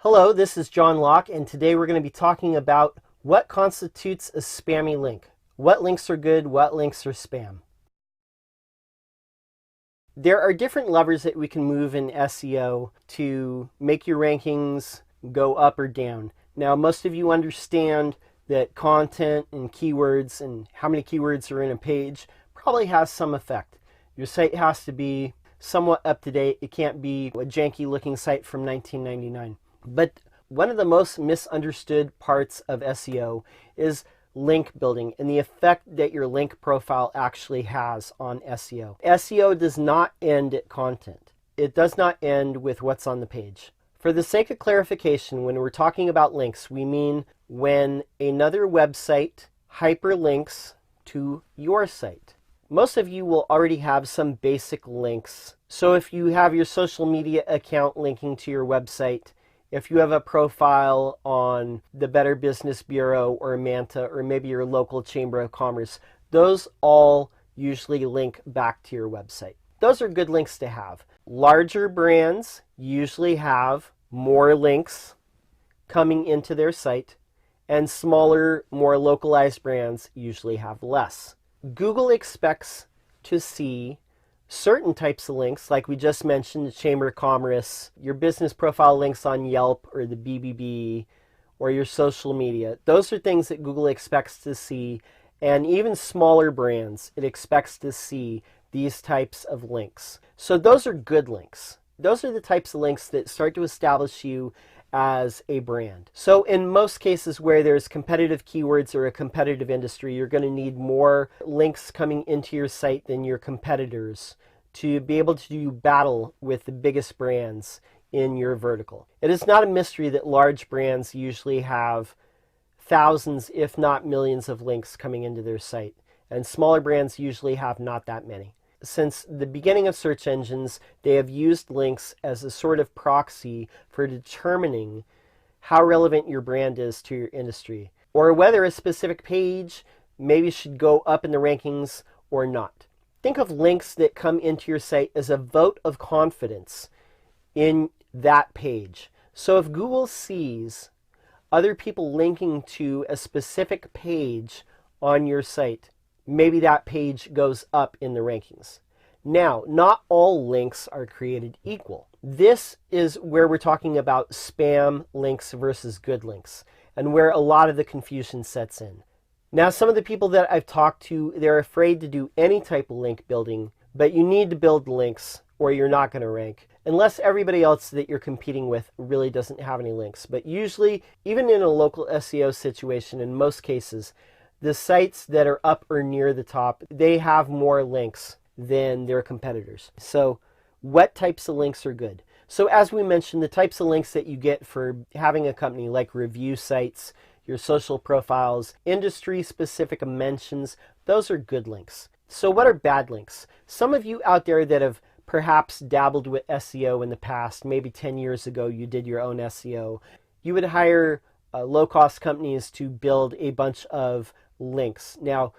Hello, this is John Locke, and today we're going to be talking about what constitutes a spammy link. What links are good, what links are spam. There are different levers that we can move in SEO to make your rankings go up or down. Now, most of you understand that content and keywords and how many keywords are in a page probably has some effect. Your site has to be somewhat up to date. It can't be a janky looking site from 1999. But one of the most misunderstood parts of SEO is link building and the effect that your link profile actually has on SEO. SEO does not end at content. It does not end with what's on the page. For the sake of clarification, when we're talking about links, we mean when another website hyperlinks to your site. Most of you will already have some basic links. So if you have your social media account linking to your website, if you have a profile on the Better Business Bureau or Manta or maybe your local Chamber of Commerce, those all usually link back to your website. Those are good links to have. Larger brands usually have more links coming into their site, and smaller, more localized brands usually have less. Google expects to see certain types of links, like we just mentioned, the Chamber of Commerce, your business profile links on Yelp or the BBB, or your social media. Those are things that Google expects to see, and even smaller brands, it expects to see these types of links. So those are good links. Those are the types of links that start to establish you as a brand. So in most cases where there's competitive keywords or a competitive industry, you're going to need more links coming into your site than your competitors to be able to do battle with the biggest brands in your vertical. It is not a mystery that large brands usually have thousands, if not millions, of links coming into their site, and smaller brands usually have not that many. Since the beginning of search engines, they have used links as a sort of proxy for determining how relevant your brand is to your industry, or whether a specific page maybe should go up in the rankings or not. Think of links that come into your site as a vote of confidence in that page. So if Google sees other people linking to a specific page on your site, maybe that page goes up in the rankings. Now, not all links are created equal. This is where we're talking about spam links versus good links, and where a lot of the confusion sets in. Now, some of the people that I've talked to, they're afraid to do any type of link building, but you need to build links or you're not going to rank, unless everybody else that you're competing with really doesn't have any links. But usually, even in a local SEO situation, in most cases, the sites that are up or near the top, they have more links than their competitors. So what types of links are good? So as we mentioned, the types of links that you get for having a company, like review sites, your social profiles, industry-specific mentions, those are good links. So what are bad links? Some of you out there that have perhaps dabbled with SEO in the past, maybe 10 years ago you did your own SEO, you would hire low-cost companies to build a bunch of links. Now,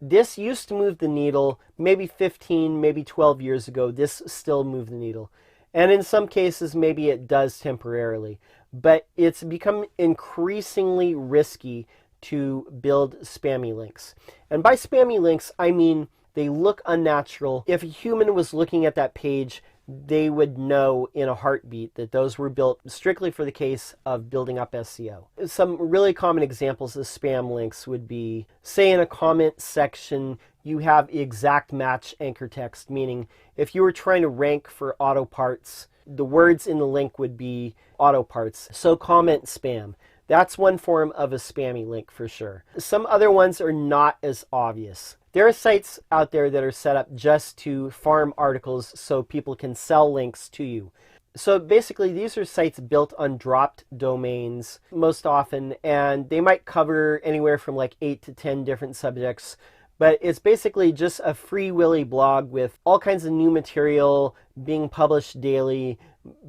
this used to move the needle maybe 15, maybe 12 years ago. This still moved the needle. And in some cases, maybe it does temporarily. But it's become increasingly risky to build spammy links. And by spammy links, I mean they look unnatural. If a human was looking at that page, they would know in a heartbeat that those were built strictly for the case of building up SEO. Some really common examples of spam links would be, say in a comment section, you have exact match anchor text, meaning if you were trying to rank for auto parts, the words in the link would be auto parts. So comment spam. That's one form of a spammy link for sure. Some other ones are not as obvious. There are sites out there that are set up just to farm articles so people can sell links to you. So basically these are sites built on dropped domains most often, and they might cover anywhere from like 8 to 10 different subjects. But it's basically just a free willy blog with all kinds of new material being published daily,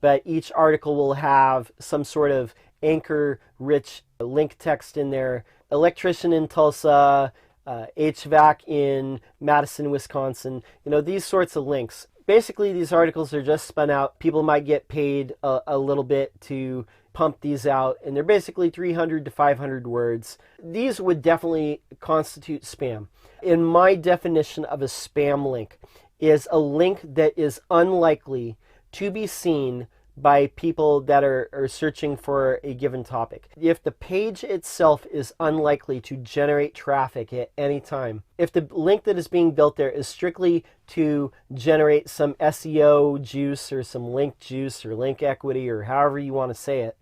but each article will have some sort of anchor-rich link text in there. Electrician in Tulsa, HVAC in Madison, Wisconsin, these sorts of links. Basically, these articles are just spun out. People might get paid a little bit to pump these out, and they're basically 300 to 500 words. These would definitely constitute spam. In my definition of a spam link is a link that is unlikely to be seen by people that are searching for a given topic. If the page itself is unlikely to generate traffic at any time, if the link that is being built there is strictly to generate some SEO juice or some link juice or link equity or however you want to say it,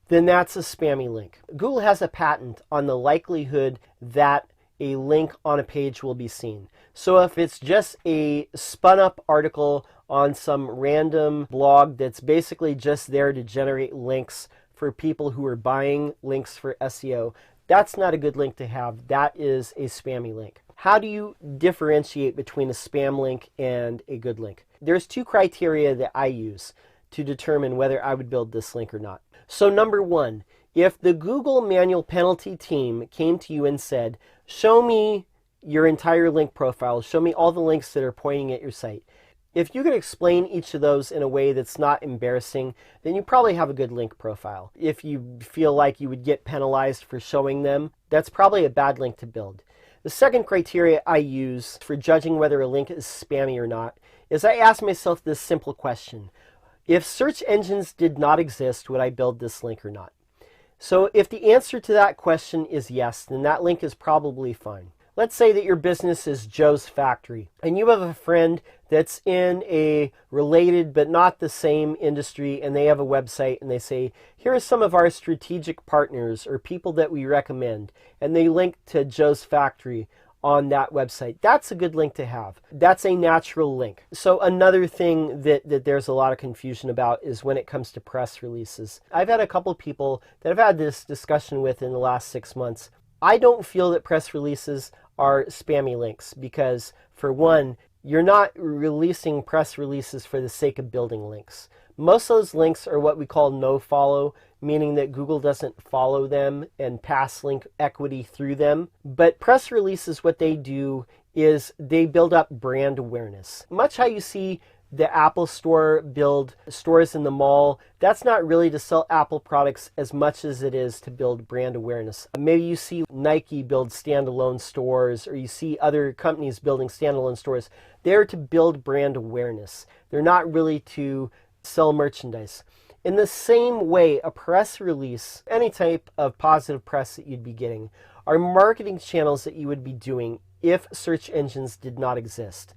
then that's a spammy link. Google has a patent on the likelihood that a link on a page will be seen. So if it's just a spun up article on some random blog that's basically just there to generate links for people who are buying links for SEO, that's not a good link to have. That is a spammy link. How do you differentiate between a spam link and a good link? There's two criteria that I use to determine whether I would build this link or not. So number one, if the Google manual penalty team came to you and said, show me your entire link profile, show me all the links that are pointing at your site. If you could explain each of those in a way that's not embarrassing, then you probably have a good link profile. If you feel like you would get penalized for showing them, that's probably a bad link to build. The second criteria I use for judging whether a link is spammy or not is I ask myself this simple question. If search engines did not exist, would I build this link or not? So if the answer to that question is yes, then that link is probably fine. Let's say that your business is Joe's Factory, and you have a friend that's in a related but not the same industry, and they have a website, and they say, here are some of our strategic partners or people that we recommend, and they link to Joe's Factory on that website. That's a good link to have. That's a natural link. So another thing that there's a lot of confusion about is when it comes to press releases. I've had a couple people that I've had this discussion with in the last 6 months. I don't feel that press releases are spammy links because, for one, you're not releasing press releases for the sake of building links. Most of those links are what we call no-follow, meaning that Google doesn't follow them and pass link equity through them. But press releases, what they do is they build up brand awareness. Much how you see the Apple Store build stores in the mall, that's not really to sell Apple products as much as it is to build brand awareness. Maybe you see Nike build standalone stores, or you see other companies building standalone stores. They're to build brand awareness. They're not really to sell merchandise. In the same way, a press release, any type of positive press that you'd be getting, are marketing channels that you would be doing if search engines did not exist.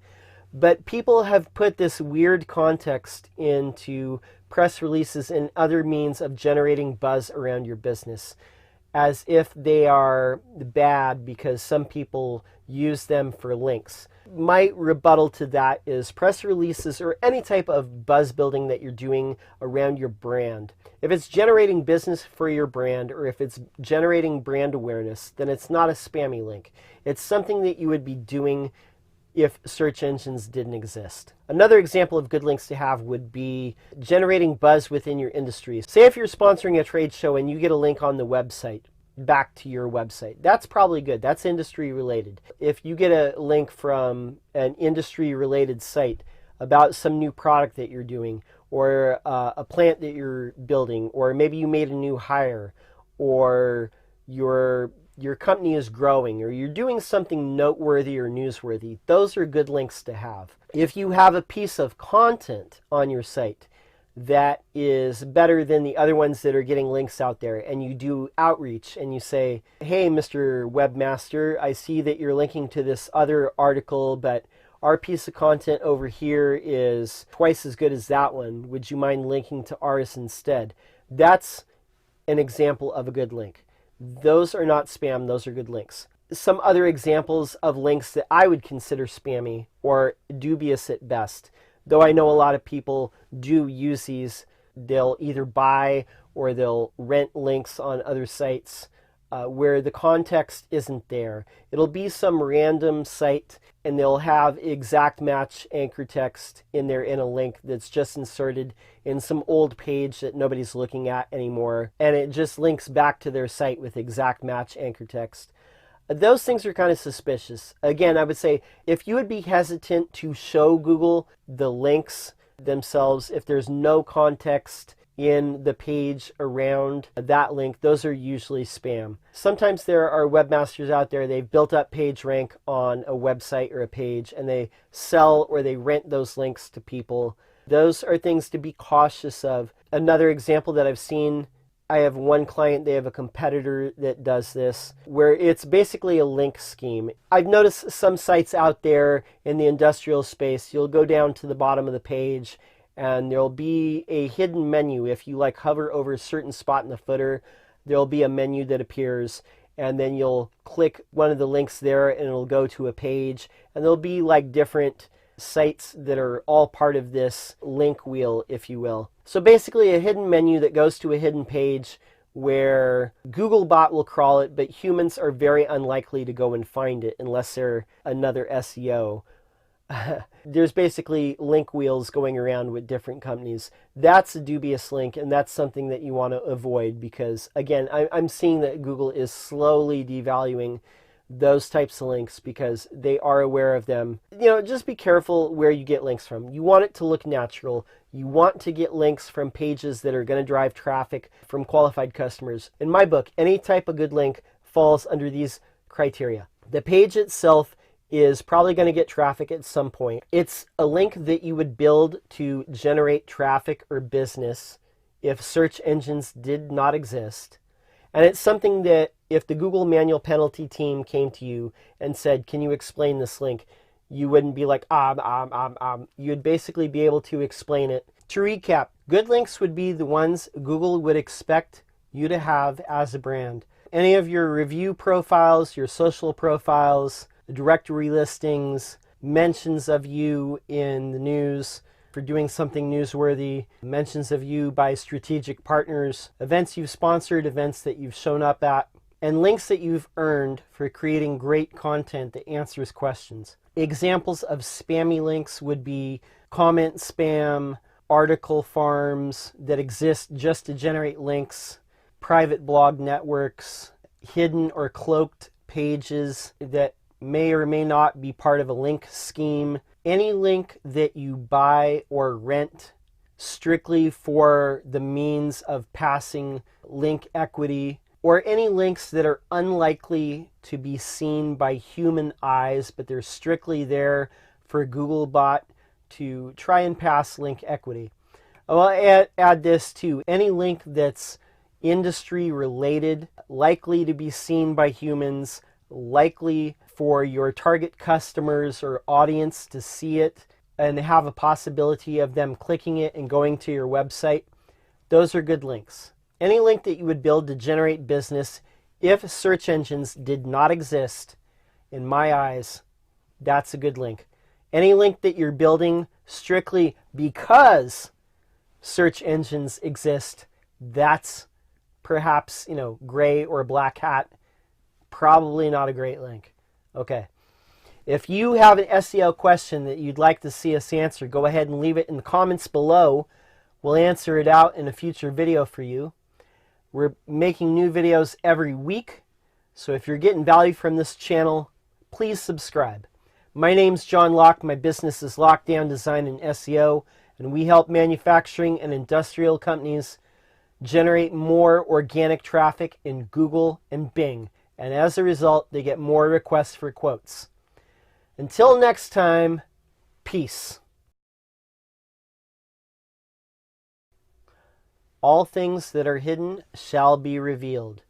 But people have put this weird context into press releases and other means of generating buzz around your business as if they are bad because some people use them for links. My rebuttal to that is press releases or any type of buzz building that you're doing around your brand. If it's generating business for your brand or if it's generating brand awareness, then it's not a spammy link. It's something that you would be doing if search engines didn't exist. Another example of good links to have would be generating buzz within your industry. Say if you're sponsoring a trade show and you get a link on the website, back to your website. That's probably good. That's industry related. If you get a link from an industry related site about some new product that you're doing or a plant that you're building, or maybe you made a new hire, or your company is growing, or you're doing something noteworthy or newsworthy, those are good links to have. If you have a piece of content on your site that is better than the other ones that are getting links out there, and you do outreach and you say, hey, Mr. Webmaster, I see that you're linking to this other article, but our piece of content over here is twice as good as that one. Would you mind linking to ours instead? That's an example of a good link. Those are not spam, those are good links. Some other examples of links that I would consider spammy or dubious at best, though I know a lot of people do use these. They'll either buy or they'll rent links on other sites where the context isn't there. It'll be some random site and they'll have exact match anchor text in there in a link that's just inserted in some old page that nobody's looking at anymore, and it just links back to their site with exact match anchor text. Those things are kind of suspicious. Again, I would say if you would be hesitant to show Google the links themselves, if there's no context in the page around that link, those are usually spam. Sometimes there are webmasters out there, they've built up page rank on a website or a page, and they sell or they rent those links to people. Those are things to be cautious of. Another example that I've seen, I have one client, they have a competitor that does this, where it's basically a link scheme. I've noticed some sites out there in the industrial space, you'll go down to the bottom of the page and there'll be a hidden menu. If you like hover over a certain spot in the footer, there'll be a menu that appears, and then you'll click one of the links there and it'll go to a page, and there'll be like different sites that are all part of this link wheel, if you will. So basically a hidden menu that goes to a hidden page where Googlebot will crawl it, but humans are very unlikely to go and find it unless they're another SEO. There's basically link wheels going around with different companies. That's a dubious link, and that's something that you want to avoid because, again, I'm seeing that Google is slowly devaluing those types of links because they are aware of them. Just be careful where you get links from. You want it to look natural. You want to get links from pages that are going to drive traffic from qualified customers. In my book, any type of good link falls under these criteria. The page itself is probably going to get traffic at some point. It's a link that you would build to generate traffic or business if search engines did not exist. And it's something that if the Google manual penalty team came to you and said, can you explain this link? You wouldn't be like, You'd basically be able to explain it. To recap, good links would be the ones Google would expect you to have as a brand. Any of your review profiles, your social profiles, directory listings, mentions of you in the news for doing something newsworthy, mentions of you by strategic partners, events you've sponsored, events that you've shown up at, and links that you've earned for creating great content that answers questions. Examples of spammy links would be comment spam, article farms that exist just to generate links, private blog networks, hidden or cloaked pages that may or may not be part of a link scheme. Any link that you buy or rent strictly for the means of passing link equity, or any links that are unlikely to be seen by human eyes, but they're strictly there for Googlebot to try and pass link equity. I'll add this too. Any link that's industry related, likely to be seen by humans, likely for your target customers or audience to see it and have a possibility of them clicking it and going to your website, those are good links. Any link that you would build to generate business if search engines did not exist, in my eyes, that's a good link. Any link that you're building strictly because search engines exist, that's perhaps, gray or black hat. Probably not a great link. Okay. If you have an SEO question that you'd like to see us answer, go ahead and leave it in the comments below. We'll answer it out in a future video for you. We're making new videos every week, so if you're getting value from this channel, please subscribe. My name's John Locke. My business is Lockdown Design and SEO, and we help manufacturing and industrial companies generate more organic traffic in Google and Bing. And as a result, they get more requests for quotes. Until next time, peace. All things that are hidden shall be revealed.